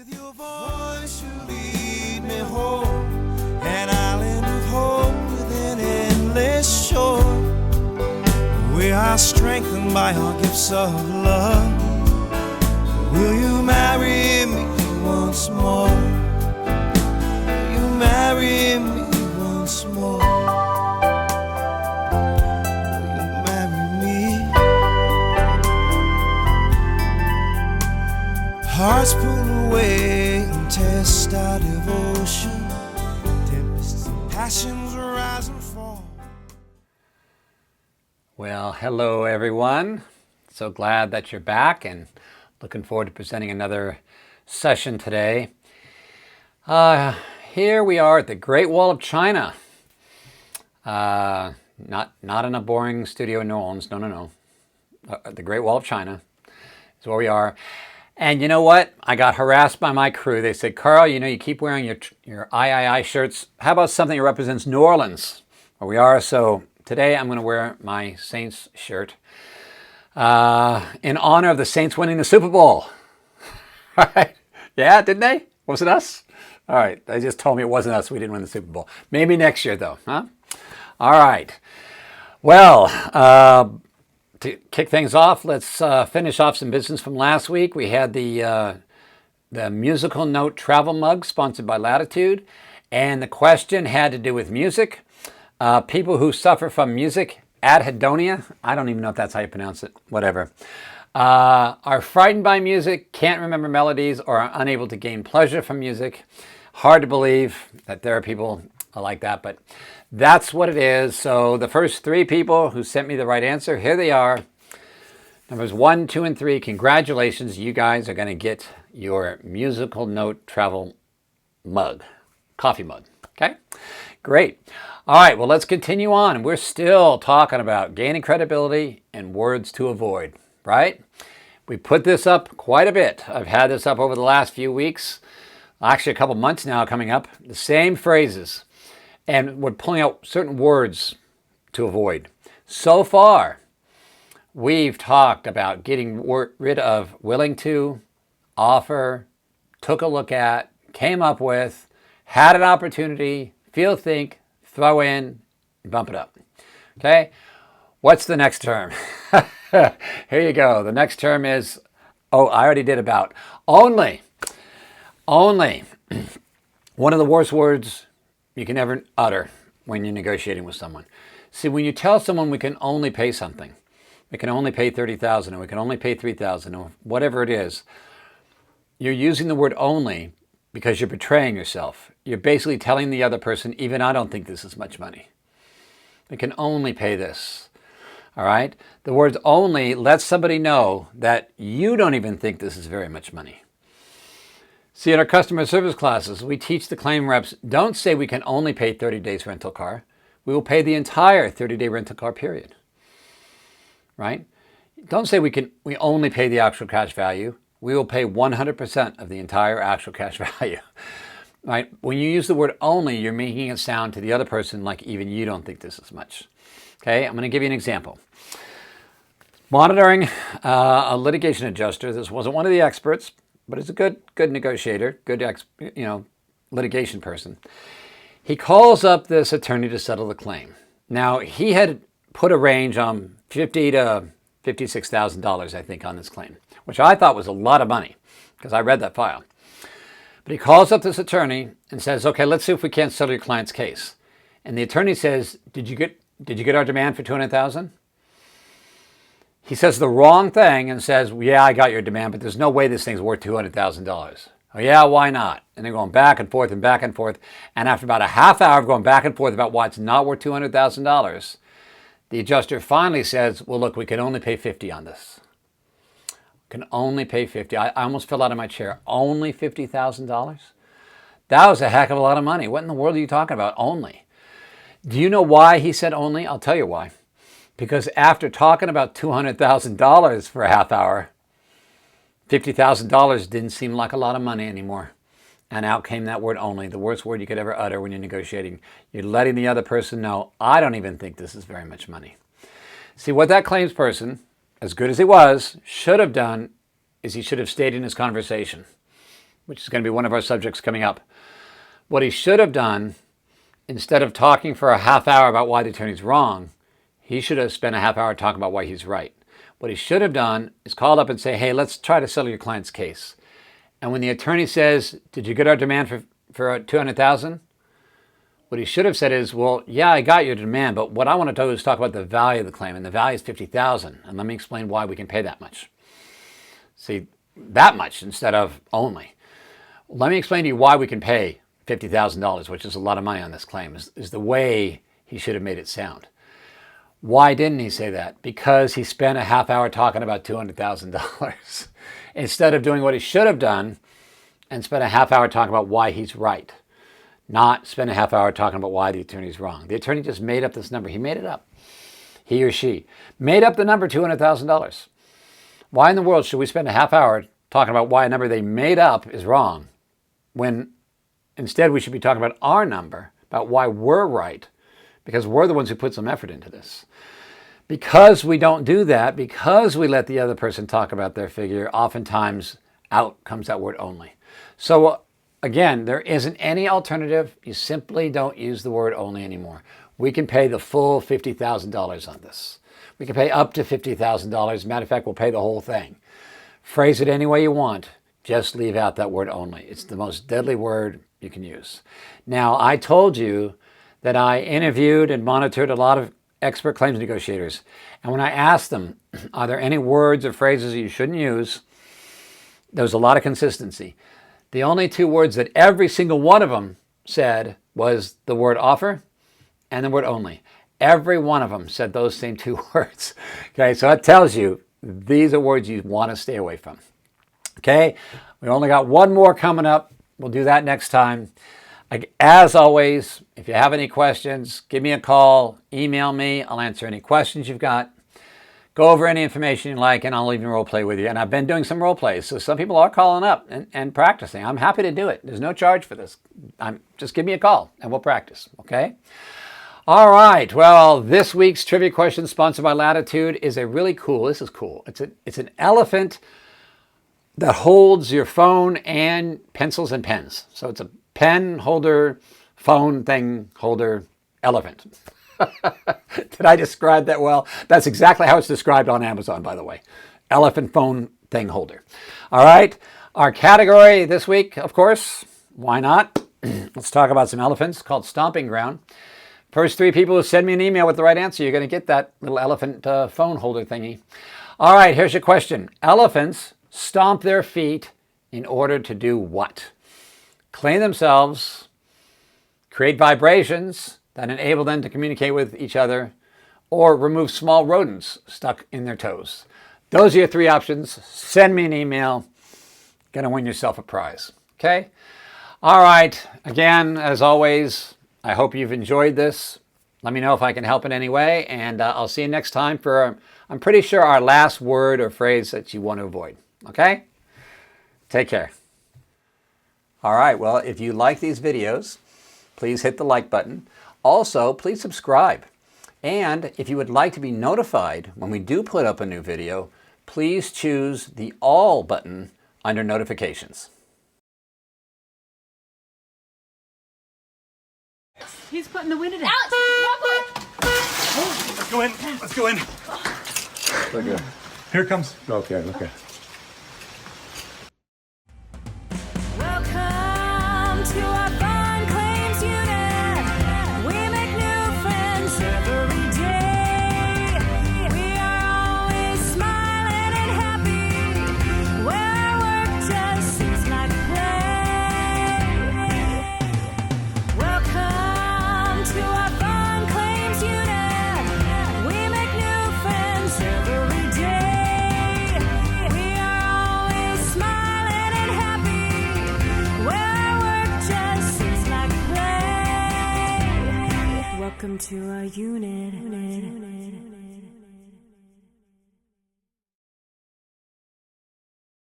With your voice you lead me home, an island of hope with an endless shore. We are strengthened by our gifts of love. Will you marry me once more? Will you marry me once more? Will you marry me? Hearts pull away and test our devotion. Tempests and passions rise and fall. Well, hello everyone. So glad that you're back and looking forward to presenting another session today. Here we are at the Great Wall of China. Not in a boring studio in New Orleans. No. The Great Wall of China is where we are. And you know what? I got harassed by my crew. They said, Carl, you keep wearing your III shirts. How about something that represents New Orleans, where we are? So today I'm going to wear my Saints shirt in honor of the Saints winning the Super Bowl. All right. Yeah, didn't they? Was it us? All right. They just told me it wasn't us. We didn't win the Super Bowl. Maybe next year, though. Huh? All right. Well, to kick things off, let's finish off some business from last week. We had the musical note travel mug sponsored by Latitude. And the question had to do with music. People who suffer from music adhedonia, I don't even know if that's how you pronounce it, whatever, are frightened by music, can't remember melodies, or are unable to gain pleasure from music. Hard to believe that there are people like that, but that's what it is. So the first three people who sent me the right answer, here they are. Numbers 1, 2, and 3, congratulations. You guys are going to get your musical note travel mug, coffee mug, okay? Great. All right, well, let's continue on. We're still talking about gaining credibility and words to avoid, right? We put this up quite a bit. I've had this up over the last few weeks, actually a couple months now coming up, the same phrases. And we're pulling out certain words to avoid. So far, we've talked about getting rid of willing to, offer, took a look at, came up with, had an opportunity, feel, think, throw in, bump it up. Okay? What's the next term? Here you go. The next term is, I already did about. Only. Only. One of the worst words you can ever utter when you're negotiating with someone. See, when you tell someone we can only pay something, we can only pay $30,000 or we can only pay $3,000 or whatever it is, you're using the word only because you're betraying yourself. You're basically telling the other person, even I don't think this is much money. We can only pay this. All right? The word only lets somebody know that you don't even think this is very much money. See, in our customer service classes, we teach the claim reps, don't say we can only pay 30 days rental car. We will pay the entire 30-day rental car period. Right? Don't say we only pay the actual cash value. We will pay 100% of the entire actual cash value. Right? When you use the word only, you're making it sound to the other person like even you don't think this is much. Okay? I'm going to give you an example. Monitoring a litigation adjuster. This wasn't one of the experts, but it's a good negotiator, good litigation person. He calls up this attorney to settle the claim. Now, he had put a range on $50,000 to $56,000, I think, on this claim, which I thought was a lot of money because I read that file. But he calls up this attorney and says, okay, let's see if we can't settle your client's case. And the attorney says, did you get our demand for $200,000? He says the wrong thing and says, well, yeah, I got your demand, but there's no way this thing's worth $200,000. Oh, yeah, why not? And they're going back and forth and back and forth. And after about a half hour of going back and forth about why it's not worth $200,000, the adjuster finally says, well, look, we can only pay $50,000 on this. Can only pay $50,000. I almost fell out of my chair. Only $50,000? That was a heck of a lot of money. What in the world are you talking about? Only. Do you know why he said only? I'll tell you why. Because after talking about $200,000 for a half hour, $50,000 didn't seem like a lot of money anymore. And out came that word only, the worst word you could ever utter when you're negotiating. You're letting the other person know, I don't even think this is very much money. See, what that claims person, as good as he was, should have done is he should have stayed in his conversation. which is going to be one of our subjects coming up. What he should have done, instead of talking for a half hour about why the attorney's wrong, he should have spent a half hour talking about why he's right. What he should have done is called up and say, hey, let's try to settle your client's case. And when the attorney says, did you get our demand for $200,000? What he should have said is, well, yeah, I got your demand, but what I want to do is talk about the value of the claim, and the value is $50,000, and let me explain why we can pay that much. See, that much instead of only. Let me explain to you why we can pay $50,000, which is a lot of money on this claim, is the way he should have made it sound. Why didn't he say that? Because he spent a half hour talking about $200,000 instead of doing what he should have done and spent a half hour talking about why he's right. Not spend a half hour talking about why the attorney's wrong. The attorney just made up this number. He made it up. He or she made up the number $200,000. Why in the world should we spend a half hour talking about why a number they made up is wrong when instead we should be talking about our number, about why we're right, because we're the ones who put some effort into this. Because we don't do that, because we let the other person talk about their figure, oftentimes out comes that word only. So again, there isn't any alternative. You simply don't use the word only anymore. We can pay the full $50,000 on this. We can pay up to $50,000. Matter of fact, we'll pay the whole thing. Phrase it any way you want. Just leave out that word only. It's the most deadly word you can use. Now, I told you that I interviewed and monitored a lot of expert claims negotiators. And when I asked them, are there any words or phrases that you shouldn't use? There was a lot of consistency. The only two words that every single one of them said was the word offer and the word only. Every one of them said those same two words. Okay, so that tells you these are words you want to stay away from. Okay, we only got one more coming up. We'll do that next time. As always, if you have any questions, give me a call, email me. I'll answer any questions you've got. Go over any information you like, and I'll even role play with you. And I've been doing some role plays, so some people are calling up and practicing. I'm happy to do it. There's no charge for this. Just give me a call, and we'll practice, okay? All right. Well, this week's trivia question sponsored by Latitude is a really cool, this is cool. It's an elephant that holds your phone and pencils and pens. So it's a pen holder, phone thing holder, elephant. Did I describe that well? That's exactly how it's described on Amazon, by the way. Elephant phone thing holder. All right. Our category this week, of course, why not? Let's talk about some elephants called Stomping Ground. First three people who send me an email with the right answer, you're going to get that little elephant phone holder thingy. All right, here's your question. Elephants stomp their feet in order to do what? Clean themselves, create vibrations that enable them to communicate with each other, or remove small rodents stuck in their toes. Those are your three options. Send me an email. Going to win yourself a prize. Okay? All right. Again, as always, I hope you've enjoyed this. Let me know if I can help in any way, and I'll see you next time for, I'm pretty sure, our last word or phrase that you want to avoid. Okay? Take care. All right. Well, if you like these videos, please hit the like button. Also, please subscribe. And if you would like to be notified when we do put up a new video, please choose the All button under Notifications. He's putting the wind in it. Let's go in. Let's go in. Okay. Here it comes. Okay, okay. Welcome to our fun claims unit. We make new friends every day. We are always smiling and happy. Where our work just seems like play. Welcome to our fun claims unit. We make new friends every day. We are always smiling and happy. Where our work just seems like play. Welcome to our unit.